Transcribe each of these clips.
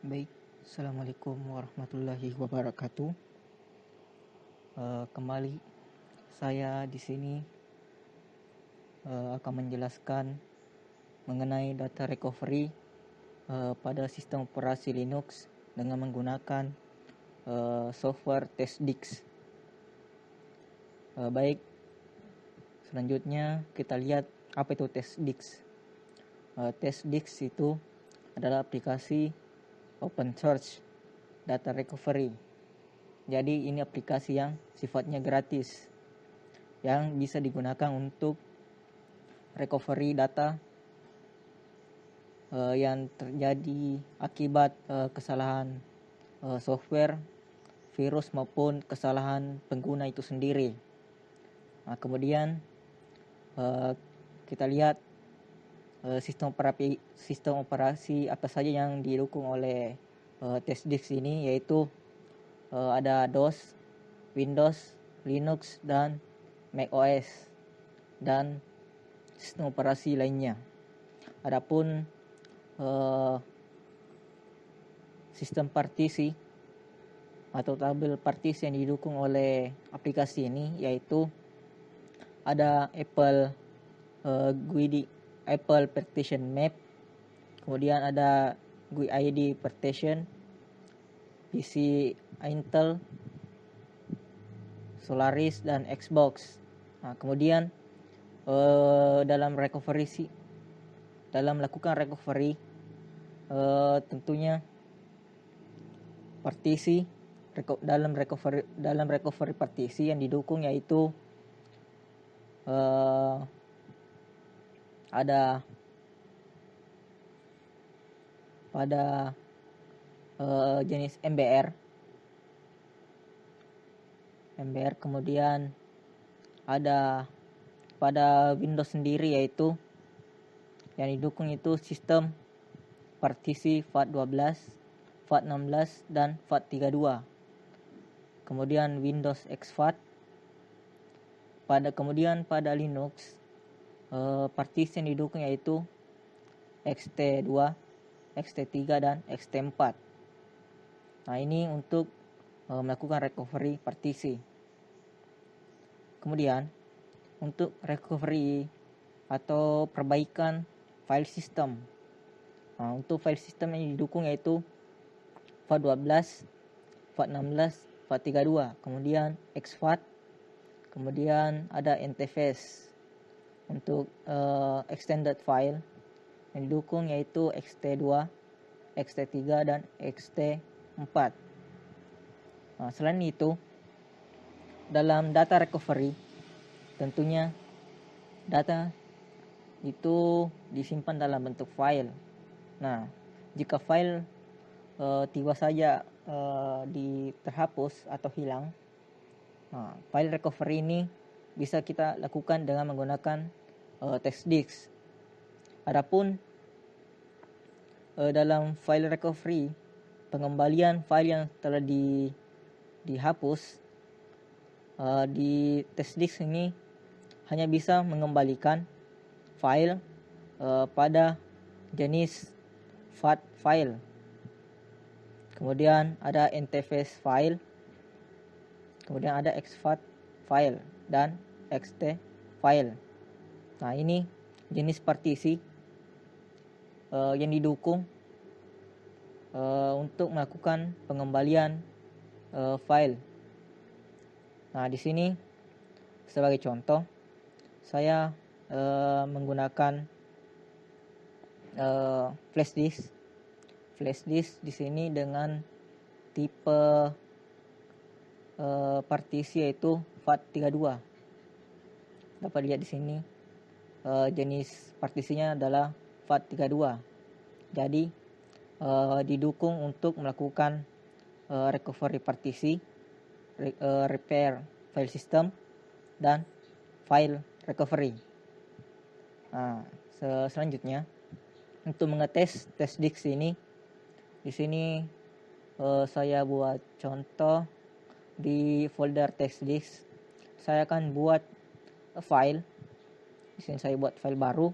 Baik, Assalamualaikum warahmatullahi wabarakatuh. Kembali saya di sini akan menjelaskan mengenai data recovery pada sistem operasi Linux dengan menggunakan software TestDix. Baik, selanjutnya kita lihat apa itu TestDix. TestDix itu adalah aplikasi open source data recovery. Jadi ini aplikasi yang sifatnya gratis yang bisa digunakan untuk recovery data yang terjadi akibat kesalahan software, virus maupun kesalahan pengguna itu sendiri. Nah, kemudian kita lihat sistem operasi apa saja yang didukung oleh TestDix ini, yaitu ada DOS, Windows, Linux, dan macOS, dan sistem operasi lainnya. Adapun sistem partisi atau tabel partisi yang didukung oleh aplikasi ini, yaitu ada Apple GUID, Apple Partition Map, kemudian ada GUID Partition, PC Intel, Solaris, dan Xbox. Nah, kemudian dalam melakukan recovery tentunya partisi dalam recovery partisi yang didukung yaitu ada pada jenis MBR, kemudian ada pada Windows sendiri, yaitu yang didukung itu sistem partisi FAT12, FAT16, dan FAT32. Kemudian Windows XFAT. Kemudian pada Linux partisi yang didukung yaitu XT2, XT3, dan XT4. Nah, ini untuk melakukan recovery partisi. Kemudian untuk recovery atau perbaikan file system. Nah, untuk file system yang didukung yaitu FAT12, FAT16, FAT32, kemudian XFAT, kemudian ada NTFS. Untuk extended file yang didukung yaitu XT2, XT3, dan XT4. Nah, selain itu, dalam data recovery tentunya data itu disimpan dalam bentuk file. Nah, jika file tiba saja terhapus atau hilang, nah, file recovery ini bisa kita lakukan dengan menggunakan TestDix. Adapun dalam file recovery, pengembalian file yang telah dihapus di TestDix ini hanya bisa mengembalikan file pada jenis FAT file. Kemudian ada NTFS file, kemudian ada XFAT file, dan XT file. Nah, ini jenis partisi yang didukung untuk melakukan pengembalian file. Nah, di sini sebagai contoh saya menggunakan flash disk di sini dengan tipe partisi yaitu FAT32. Dapat lihat di sini jenis partisinya adalah FAT32. Jadi didukung untuk melakukan recovery partisi, repair file system, dan file recovery. Nah, selanjutnya untuk mengetes TestDix ini, di sini saya buat contoh di folder TestDix. Saya akan buat file. Di sini saya buat file baru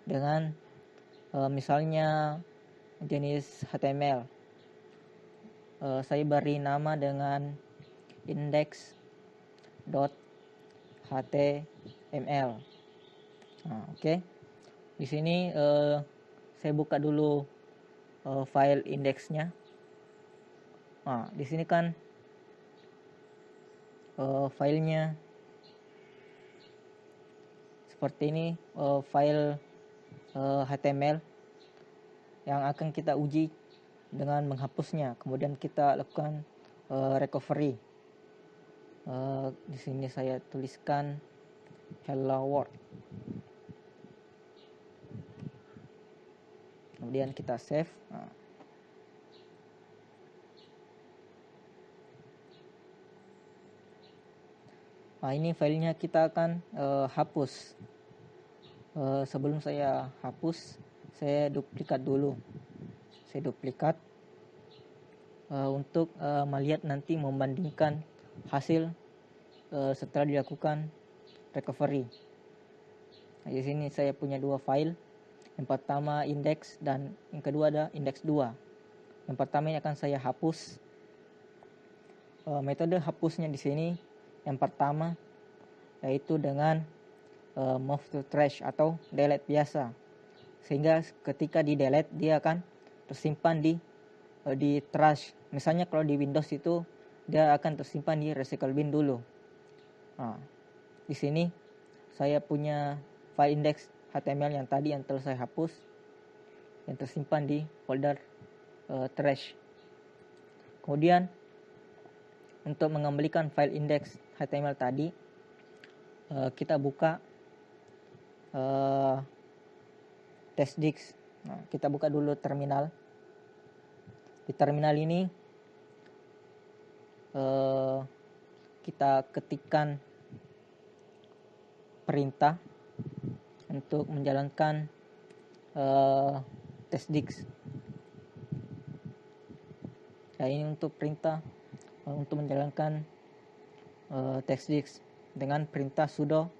dengan misalnya jenis HTML. saya beri nama dengan index.html. Oke. Di sini saya buka dulu file indeksnya. Di sini kan filenya seperti ini, file HTML yang akan kita uji dengan menghapusnya. Kemudian kita lakukan recovery. Di sini saya tuliskan hello world. Kemudian kita save. Ini filenya kita akan hapus. Sebelum saya hapus, saya duplikat dulu. Saya duplikat untuk melihat nanti membandingkan hasil setelah dilakukan recovery. Di sini saya punya dua file. Yang pertama index dan yang kedua ada index 2. Yang pertama ini akan saya hapus. Metode hapusnya di sini yang pertama yaitu dengan move to trash atau delete biasa. Sehingga ketika di delete dia akan tersimpan di trash. Misalnya kalau di Windows itu dia akan tersimpan di recycle bin dulu. Di sini saya punya file index HTML yang tadi yang telah saya hapus, yang tersimpan di folder trash. Kemudian untuk mengembalikan file index HTML tadi, kita buka testdisk. Kita buka dulu terminal. Di terminal ini kita ketikkan perintah untuk menjalankan testdisk. Ini untuk perintah untuk menjalankan testdisk dengan perintah sudo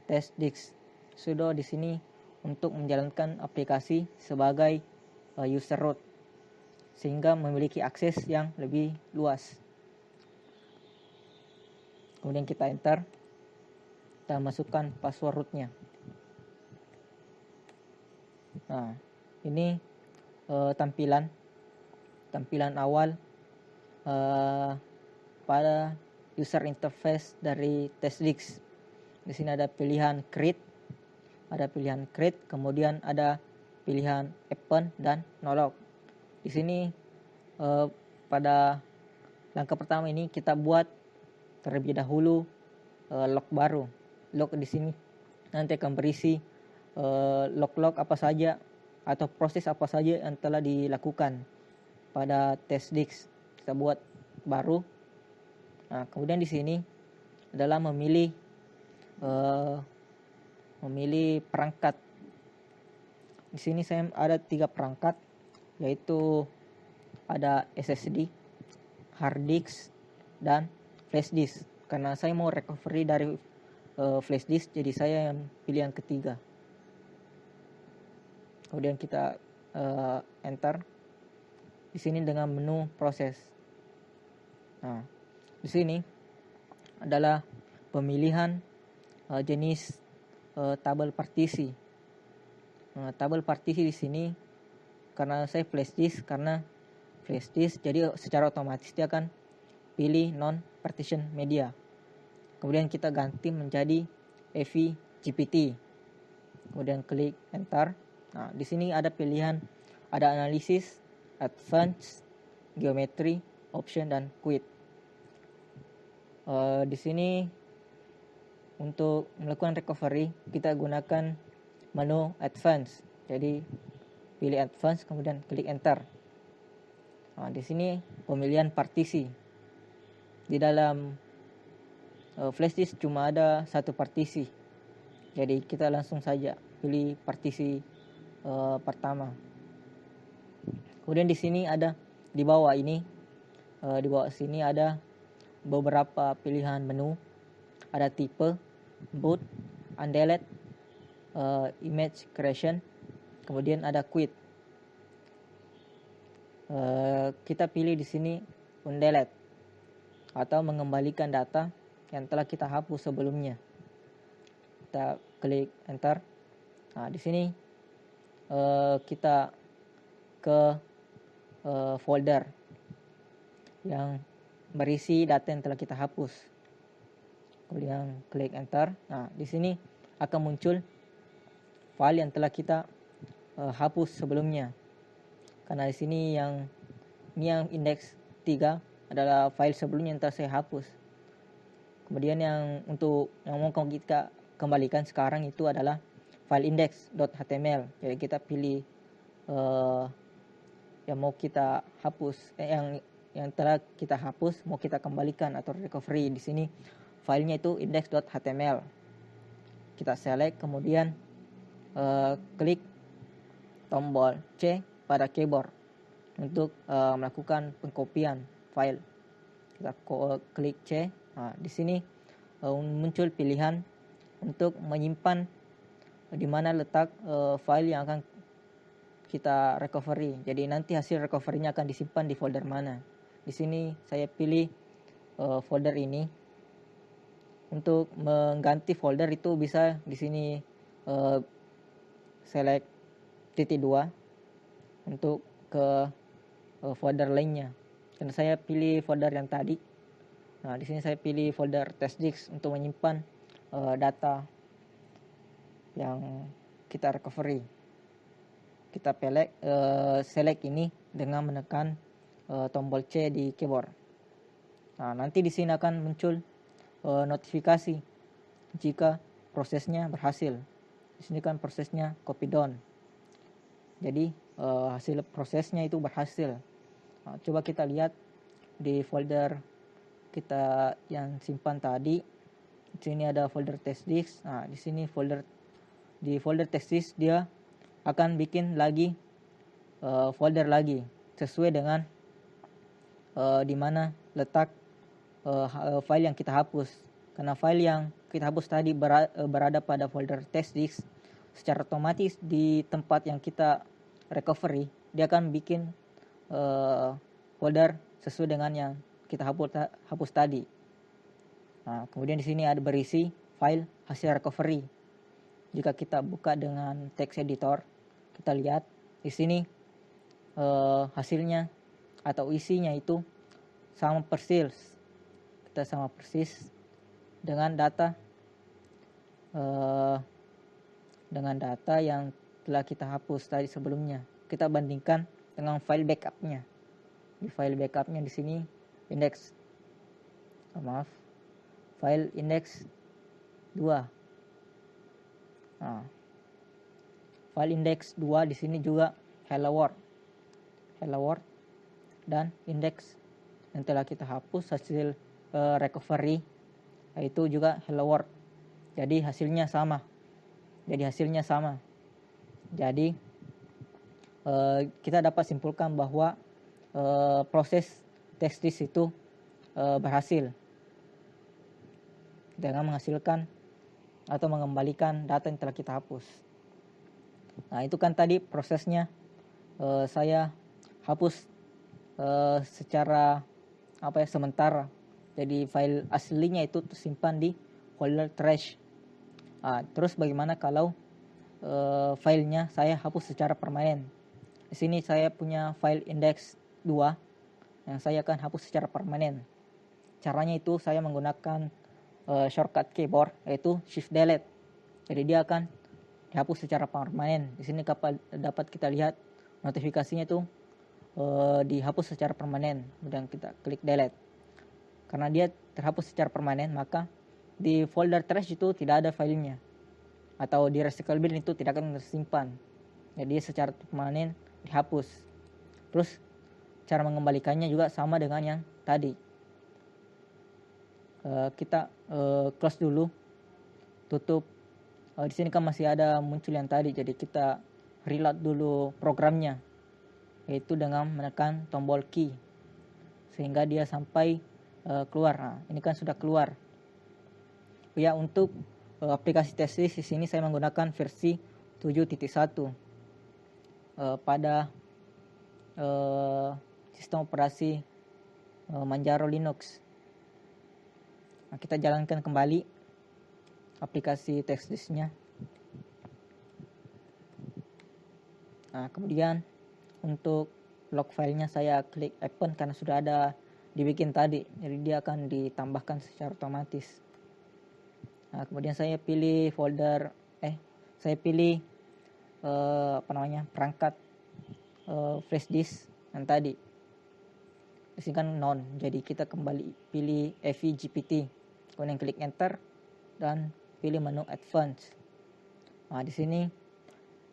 testdisk. Sudo di sini untuk menjalankan aplikasi sebagai user root sehingga memiliki akses yang lebih luas. Kemudian kita enter, kita masukkan password rootnya. Ini tampilan awal pada user interface dari testdisk. Di sini ada pilihan create, kemudian ada pilihan open dan no log. Di sini pada langkah pertama ini kita buat terlebih dahulu log baru. Log di sini nanti akan berisi log apa saja atau proses apa saja yang telah dilakukan pada testdisk. Kita buat baru. Kemudian di sini adalah memilih perangkat. Di sini saya ada 3 perangkat, yaitu ada SSD, hard disk, dan flash disk. Karena saya mau recovery dari flash disk, jadi saya yang pilih yang ketiga. Kemudian kita enter. Di sini dengan menu proses. Di sini adalah pemilihan jenis tabel partisi. Tabel partisi di sini karena saya flash disk, jadi secara otomatis dia akan pilih non partition media. Kemudian kita ganti menjadi AV GPT. Kemudian klik enter. Di sini ada pilihan, ada analisis, advanced, geometry, option, dan quit. Di sini untuk melakukan recovery kita gunakan menu advance. Jadi pilih advance kemudian klik enter. Di sini pemilihan partisi. Di dalam flash disk cuma ada 1 partisi. Jadi kita langsung saja pilih partisi pertama. Kemudian di sini ada di bawah sini ada beberapa pilihan menu. Ada tipe, boot, undelete, image creation, kemudian ada quit. Kita pilih di sini undelete atau mengembalikan data yang telah kita hapus sebelumnya. Kita klik enter. Nah, di sini kita ke folder yang berisi data yang telah kita hapus. Kemudian klik enter. Nah, di sini akan muncul file yang telah kita hapus sebelumnya. Karena di sini yang indeks 3 adalah file sebelumnya yang telah saya hapus. Kemudian yang mau kita kembalikan sekarang itu adalah file index.html. Jadi kita pilih yang mau kita hapus, yang telah kita hapus mau kita kembalikan atau recovery. Di sini filenya itu index.html. Kita select, kemudian klik tombol C pada keyboard untuk melakukan pengkopian file. Kita klik C. Nah, di sini muncul pilihan untuk menyimpan di mana letak file yang akan kita recovery. Jadi nanti hasil recovery-nya akan disimpan di folder mana. Di sini saya pilih folder ini. Untuk mengganti folder itu bisa di sini select titik 2 untuk ke folder lainnya. Karena saya pilih folder yang tadi. Nah, di sini saya pilih folder test disk untuk menyimpan data yang kita recovery. Kita select ini dengan menekan tombol C di keyboard. Nah, nanti di sini akan muncul notifikasi jika prosesnya berhasil. Di sini kan prosesnya copy down. Jadi hasil prosesnya itu berhasil. Nah, coba kita lihat di folder kita yang simpan tadi. Di sini ada folder test disk. Nah, di sini di folder test disk dia akan bikin lagi folder lagi sesuai dengan di mana letak file yang kita hapus. Karena file yang kita hapus tadi berada pada folder test disk, secara otomatis di tempat yang kita recovery dia akan bikin folder sesuai dengan yang kita hapus tadi. Nah, kemudian di sini ada berisi file hasil recovery. Jika kita buka dengan text editor, kita lihat di sini hasilnya atau isinya itu sama persis. Kita sama persis dengan data yang telah kita hapus tadi sebelumnya. Kita bandingkan dengan file backupnya. Di file backupnya di sini file index 2. Nah, file index 2 di sini juga hello world dan index yang telah kita hapus hasil recovery itu juga hello world. Jadi hasilnya sama. Jadi kita dapat simpulkan bahwa proses test disk itu berhasil dengan menghasilkan atau mengembalikan data yang telah kita hapus. Nah, itu kan tadi prosesnya saya hapus secara sementara. Jadi file aslinya itu tersimpan di folder trash. Terus bagaimana kalau filenya saya hapus secara permanen? Di sini saya punya file index 2 yang saya akan hapus secara permanen. Caranya itu saya menggunakan shortcut keyboard yaitu shift delete. Jadi dia akan dihapus secara permanen. Di sini dapat kita lihat notifikasinya itu dihapus secara permanen. Kemudian kita klik delete. Karena dia terhapus secara permanen, maka di folder trash itu tidak ada filenya. Atau di recycle bin itu tidak akan tersimpan. Jadi secara permanen dihapus. Terus cara mengembalikannya juga sama dengan yang tadi. Kita close dulu, tutup. Di sini kan masih ada muncul yang tadi, jadi kita reload dulu programnya, yaitu dengan menekan tombol key sehingga dia sampai keluar. Nah, ini kan sudah keluar. Ya, untuk aplikasi test disk di sini saya menggunakan versi 7.1 pada sistem operasi Manjaro Linux. Nah, kita jalankan kembali aplikasi TextDisk-nya. Nah, kemudian untuk log filenya saya klik open karena sudah ada dibikin tadi, jadi dia akan ditambahkan secara otomatis. Nah, kemudian saya pilih folder, saya pilih perangkat flash disk yang tadi. Di sini kan non, jadi kita kembali pilih FEGPT, kemudian klik enter dan pilih menu advance. Nah, di sini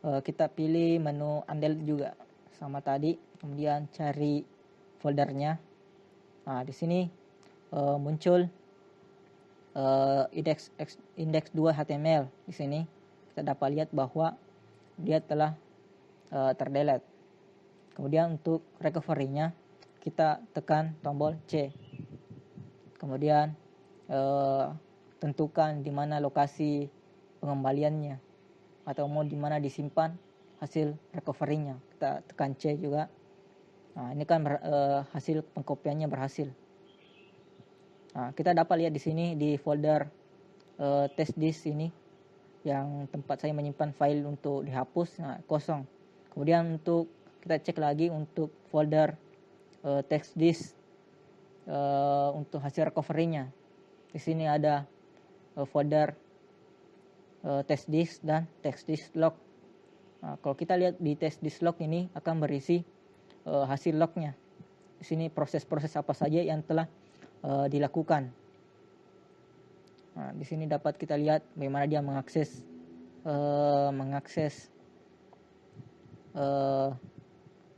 kita pilih menu undelete juga sama tadi, kemudian cari foldernya. Nah, di sini muncul index 2 HTML. Di sini kita dapat lihat bahwa dia telah terdelete. Kemudian untuk recovery-nya kita tekan tombol C. Kemudian tentukan di mana lokasi pengembaliannya atau mau di mana disimpan hasil recovery-nya. Kita tekan C juga. Nah, ini kan hasil pengkopiannya berhasil. Nah, kita dapat lihat di sini di folder TextDisk ini yang tempat saya menyimpan file untuk dihapus, nah, kosong. Kemudian untuk kita cek lagi untuk folder TextDisk untuk hasil recovery-nya. Di sini ada folder TextDisk dan TextDisk log. Nah, kalau kita lihat di TextDisk log ini akan berisi hasil lognya. Di sini proses-proses apa saja yang telah dilakukan. Nah, di sini dapat kita lihat bagaimana dia mengakses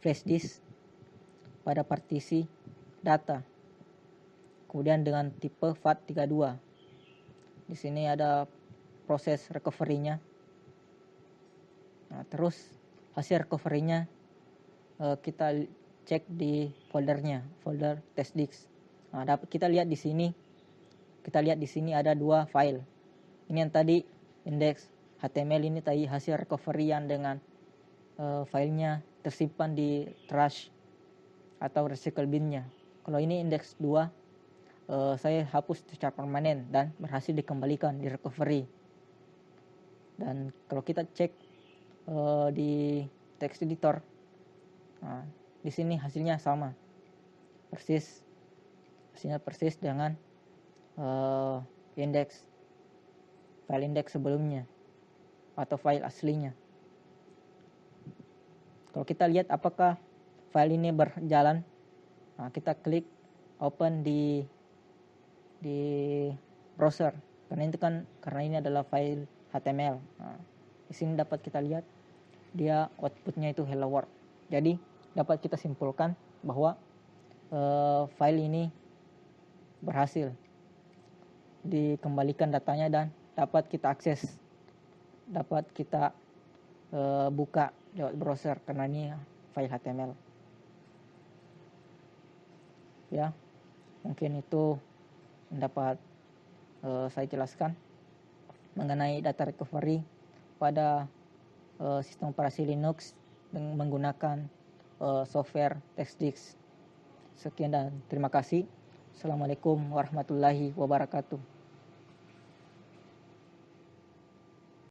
flash disk pada partisi data. Kemudian dengan tipe FAT32. Di sini ada proses recovery-nya. Nah, terus hasil recovery-nya kita cek di foldernya, folder TextDisk. Nah, dapat kita lihat di sini. Kita lihat di sini ada 2 file. Ini yang tadi index HTML ini tadi hasil recovery yang dengan filenya tersimpan di trash atau recycle bin-nya. Kalau ini index 2 saya hapus secara permanen dan berhasil dikembalikan di recovery. Dan kalau kita cek di text editor, nah, di sini hasilnya sama, hasilnya persis dengan file index sebelumnya atau file aslinya. Kalau kita lihat apakah file ini berjalan, nah, kita klik open di browser karena ini adalah file HTML. Nah, di sini dapat kita lihat dia outputnya itu hello world. Jadi dapat kita simpulkan bahwa file ini berhasil dikembalikan datanya dan dapat kita akses, dapat kita buka lewat browser karena ini file HTML. Ya, mungkin itu yang dapat saya jelaskan mengenai data recovery pada sistem operasi Linux dengan menggunakan software TextDisk. Sekian dan terima kasih. Assalamualaikum warahmatullahi wabarakatuh.